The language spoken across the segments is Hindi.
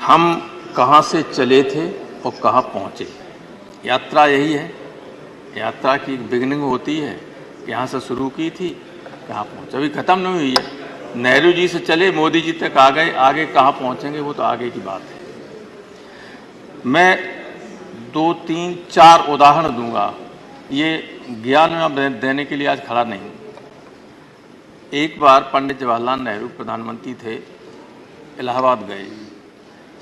हम कहाँ से चले थे और कहाँ पहुँचे। यात्रा यही है। यात्रा की बिगिनिंग होती है कि यहाँ से शुरू की थी, कहाँ पहुँचे, अभी ख़त्म नहीं हुई है। नेहरू जी से चले मोदी जी तक आ गए, आगे कहाँ पहुँचेंगे वो तो आगे की बात है। मैं 2, 3, 4 उदाहरण दूंगा। ये ज्ञान देने के लिए आज खड़ा नहीं हूँ। एक बार पंडित जवाहरलाल नेहरू प्रधानमंत्री थे, इलाहाबाद गए।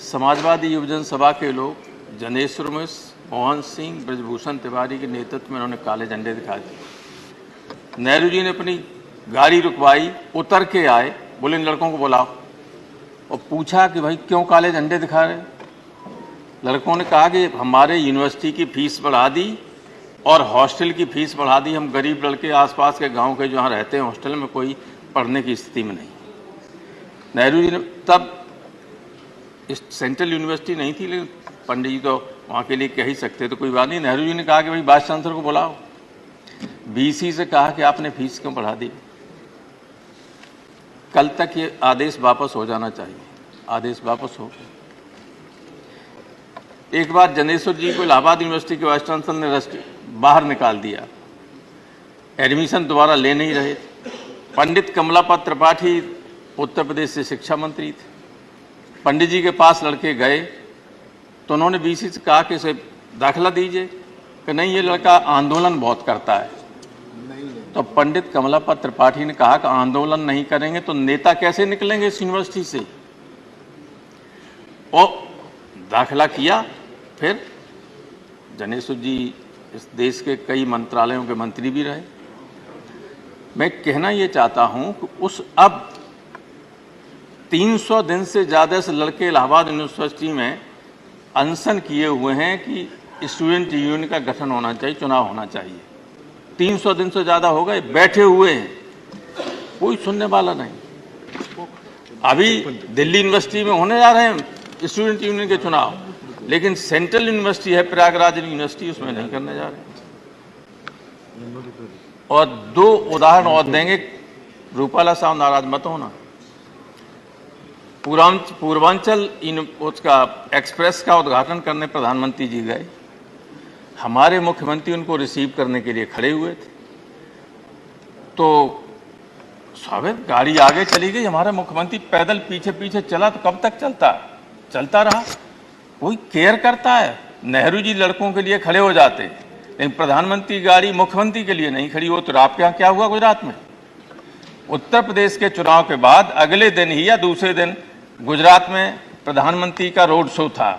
समाजवादी युवजन सभा के लोग जनेश्वर मिश्र, मोहन सिंह, ब्रजभूषण तिवारी के नेतृत्व में उन्होंने काले झंडे दिखाए थे। नेहरू जी ने अपनी गाड़ी रुकवाई, उतर के आए, बोले इन लड़कों को बुलाओ, और पूछा कि भाई क्यों काले झंडे दिखा रहे। लड़कों ने कहा कि हमारे यूनिवर्सिटी की फीस बढ़ा दी और हॉस्टल की फीस बढ़ा दी। हम गरीब लड़के आसपास के गांव के जहाँ रहते हैं हॉस्टल में कोई पढ़ने की स्थिति में नहीं। नेहरू जी ने तब सेंट्रल यूनिवर्सिटी नहीं थी, लेकिन पंडित जी तो वहाँ के लिए कह ही सकते, तो कोई बात नहीं। नेहरू जी ने कहा कि भाई वाइस चांसलर को बुलाओ। बीसी से कहा कि आपने फीस क्यों बढ़ा दी। कल तक ये आदेश वापस हो जाना चाहिए। आदेश वापस हो गया। एक बार जनेश्वर जी को इलाहाबाद यूनिवर्सिटी के वाइस चांसलर ने बाहर निकाल दिया, एडमिशन दोबारा ले नहीं रहे। पंडित कमलापत त्रिपाठी उत्तर प्रदेश से शिक्षा मंत्री थे। पंडित जी के पास लड़के गए तो उन्होंने बीसी से कहा कि इसे दाखिला दीजिए, कि नहीं ये लड़का आंदोलन बहुत करता है। तो पंडित कमलापत त्रिपाठी ने कहा कि आंदोलन नहीं करेंगे तो नेता कैसे निकलेंगे इस यूनिवर्सिटी से, और दाखिला किया। फिर जनेश्वर जी इस देश के कई मंत्रालयों के मंत्री भी रहे। मैं कहना ये चाहता हूं कि उस अब 300 दिन से ज़्यादा से लड़के इलाहाबाद यूनिवर्सिटी में अनशन किए हुए हैं कि स्टूडेंट यूनियन का गठन होना चाहिए, चुनाव होना चाहिए। 300 दिन से ज़्यादा हो गए, बैठे हुए हैं, कोई सुनने वाला नहीं। अभी दिल्ली यूनिवर्सिटी में होने जा रहे हैं स्टूडेंट यूनियन के चुनाव, लेकिन सेंट्रल यूनिवर्सिटी है प्रयागराज यूनिवर्सिटी, उसमें नहीं करने जा रहे। और 2 उदाहरण और देंगे, रूपाला साहब नाराज मत होना। पूर्वांचल उसका एक्सप्रेस का उद्घाटन करने प्रधानमंत्री जी गए। हमारे मुख्यमंत्री उनको रिसीव करने के लिए खड़े हुए थे, तो स्वाभाविक गाड़ी आगे चली गई, हमारा मुख्यमंत्री पैदल पीछे पीछे चला। तो कब तक चलता रहा। कोई केयर करता है? नेहरू जी लड़कों के लिए खड़े हो जाते, लेकिन प्रधानमंत्री गाड़ी मुख्यमंत्री के लिए नहीं खड़ी हो। तो आपके यहाँ क्या हुआ गुजरात में? उत्तर प्रदेश के चुनाव के बाद अगले दिन ही या दूसरे दिन गुजरात में प्रधानमंत्री का रोड शो था।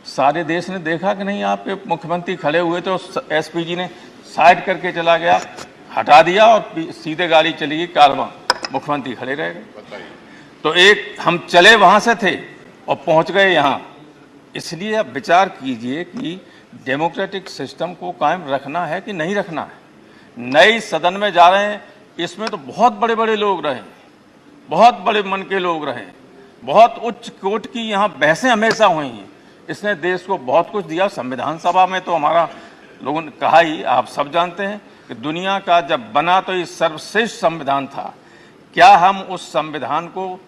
सारे देश ने देखा कि नहीं आपके मुख्यमंत्री खड़े हुए, तो एसपीजी ने साइड करके चला गया, हटा दिया और सीधे गाड़ी चली गई कारवां, मुख्यमंत्री खड़े रह गए। तो एक हम चले वहां से थे और पहुंच गए यहां। इसलिए अब विचार कीजिए कि डेमोक्रेटिक सिस्टम को कायम रखना है कि नहीं रखना है। नए सदन में जा रहे हैं, इसमें तो बहुत बड़े बड़े लोग रहे, बहुत बड़े मन के लोग रहे, बहुत उच्च कोट की यहाँ बहसें हमेशा हुई हैं। इसने देश को बहुत कुछ दिया। संविधान सभा में तो हमारा लोगों ने कहा ही, आप सब जानते हैं कि दुनिया का जब बना तो ये सर्वश्रेष्ठ संविधान था। क्या हम उस संविधान को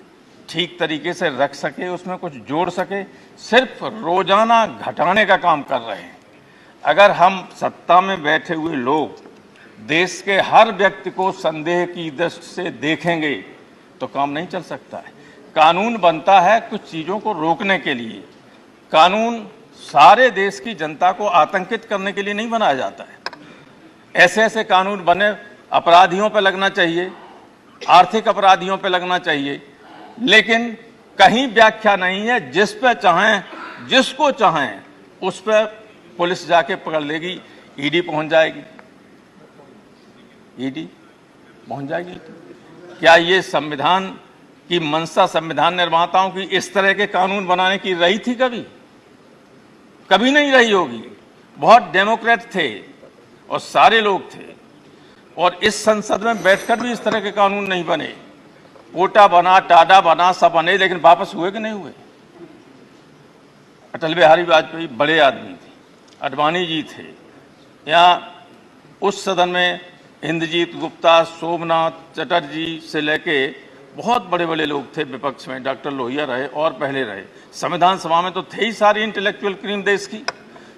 ठीक तरीके से रख सके, उसमें कुछ जोड़ सके? सिर्फ रोजाना घटाने का काम कर रहे हैं। अगर हम सत्ता में बैठे हुए लोग देश के हर व्यक्ति को संदेह की दृष्टि से देखेंगे तो काम नहीं चल सकता है। कानून बनता है कुछ चीज़ों को रोकने के लिए। कानून सारे देश की जनता को आतंकित करने के लिए नहीं बनाया जाता है। ऐसे ऐसे कानून बने, अपराधियों पर लगना चाहिए, आर्थिक अपराधियों पर लगना चाहिए, लेकिन कहीं व्याख्या नहीं है जिस पे चाहें, जिसको चाहें उस पर पुलिस जाके पकड़ लेगी, ईडी पहुंच जाएगी। ईडी पहुंच जाएगी। क्या ये संविधान की मंशा संविधान निर्माताओं की इस तरह के कानून बनाने की रही थी? कभी नहीं रही होगी। बहुत डेमोक्रेट थे और सारे लोग थे, और इस संसद में बैठकर भी इस तरह के कानून नहीं बने। कोटा बना, टाडा बना, सब बने, लेकिन वापस हुए कि नहीं हुए? अटल बिहारी वाजपेयी बड़े आदमी थे, अडवाणी जी थे। यहाँ उस सदन में इंद्रजीत गुप्ता, सोमनाथ चटर्जी से लेके बहुत बड़े बड़े लोग थे विपक्ष में, डॉक्टर लोहिया रहे और पहले रहे, संविधान सभा में तो थे ही सारी इंटेलेक्चुअल क्रीम देश की,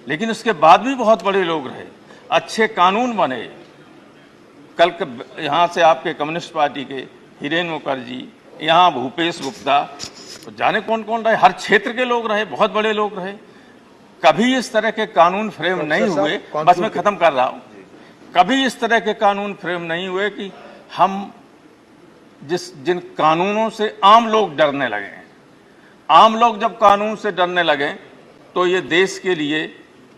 लेकिन उसके बाद भी बहुत बड़े लोग रहे, अच्छे कानून बने। कल यहाँ से आपके कम्युनिस्ट पार्टी के हिरेन मुखर्जी, यहाँ भूपेश गुप्ता, तो जाने कौन कौन रहे, हर क्षेत्र के लोग रहे, बहुत बड़े लोग रहे। कभी इस तरह के कानून फ्रेम नहीं हुए, बस मैं खत्म कर रहा हूं, कभी इस तरह के कानून फ्रेम नहीं हुए कि हम जिन कानूनों से आम लोग डरने लगे हैं। आम लोग जब कानून से डरने लगे तो ये देश के लिए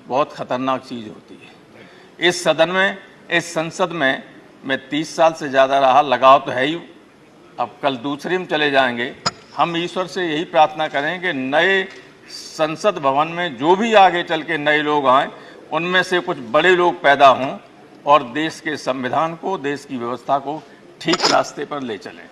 बहुत खतरनाक चीज होती है। इस सदन में, इस संसद में मैं 30 साल से ज्यादा रहा, लगाव तो है ही। अब कल दूसरे में चले जाएंगे। हम ईश्वर से यही प्रार्थना करें कि नए संसद भवन में जो भी आगे चल के नए लोग आए, उनमें से कुछ बड़े लोग पैदा हों और देश के संविधान को, देश की व्यवस्था को ठीक रास्ते पर ले चलें।